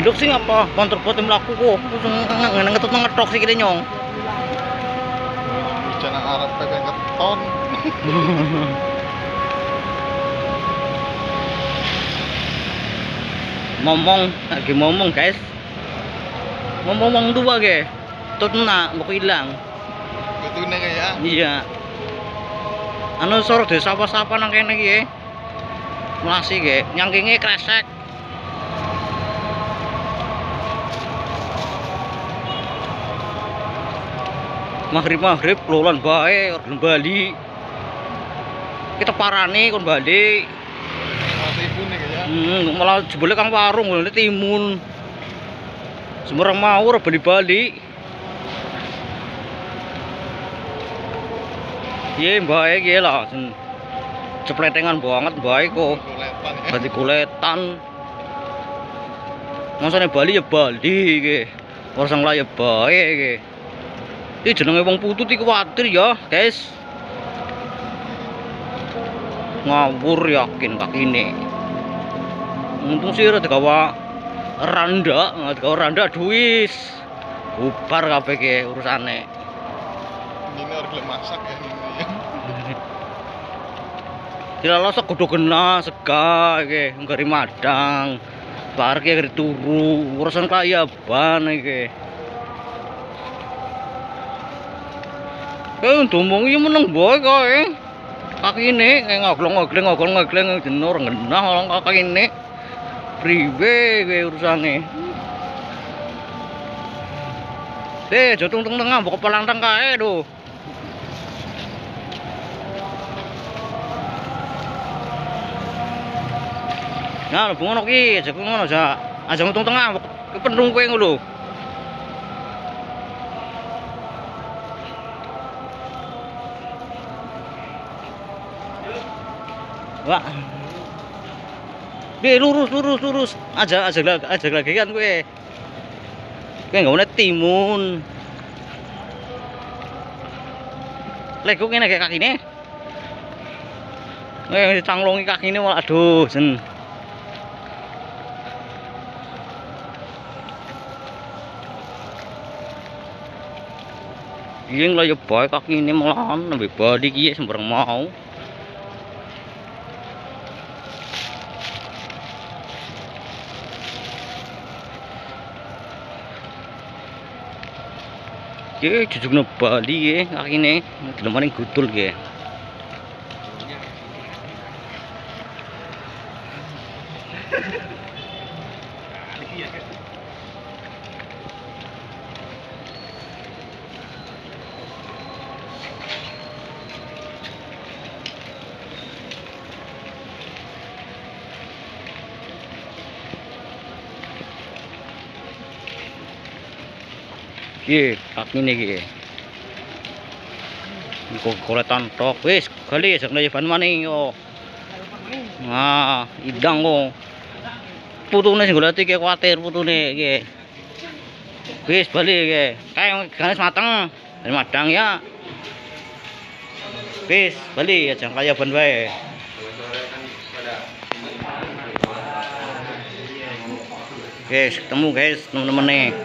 Nduk sing apa konter bot mlaku kok ngetut ngetok sih kene nyong. Hujan Arab pegang keton. Lagi ngomong guys. Ngomong tua ge. Tutna mau hilang. Betune kayak. Iya. Anu soro sapa-sapa nang kene iki. Mulasi ge, nyangkinge kresek. Maghrib lolan bae orden Bali. Kita parane kon Bali. Timun nih kayak. Malah jebule kang warung ngene timun. Sembarang mau ora Bali-Bali. Ye bae iki lah. Cepletengan banget bae kok. Kuletan ya. Ganti kuletan. Masane Bali ya Bali iki. Ora sang ya bae iki. Iki jenenge wong putut iki kuwatir ya, guys. Ngawur yakin kakine. Untung sih rada gawa randa duwis. Bubar kabeh iki urusane. Ini harus gelem masak ya ini. Dilalosok kudu kena sega iki, nggari madang. Bar ki nggari turu, urusan kaya ban iki. Ngomong iki meneng bae kae. Kakine ngoglong-ngogleng jenur ngenah orang kakine. Priwe kowe urusane. Jotung tengah mbok pelantang kae lho. Nah, bungono ki, aja ngono aja. Aja ngutung tengah, ki penung kowe ngono lho. Wah. Lurus. Aja lagi kan kowe. Kowe nggone timun. Lego kene kayak kakine. Dicanglongi kakine malah aduh, sen. Iya lah ya bae kakine malah nembe Bali iki sembarang mau. Ki jujugna Bali ya kakine, dilemane gudul ki. Ki kakine ki. Kok koletan tok wis kali sakne ban maning yo. Nah, idang kok. Putune sing golek iki kuwatir putune iki. Wis bali iki. Kae ganes mateng. Dari madang ya. Wis bali aja kaya ban wae. Guys, ketemu guys teman-teman nih.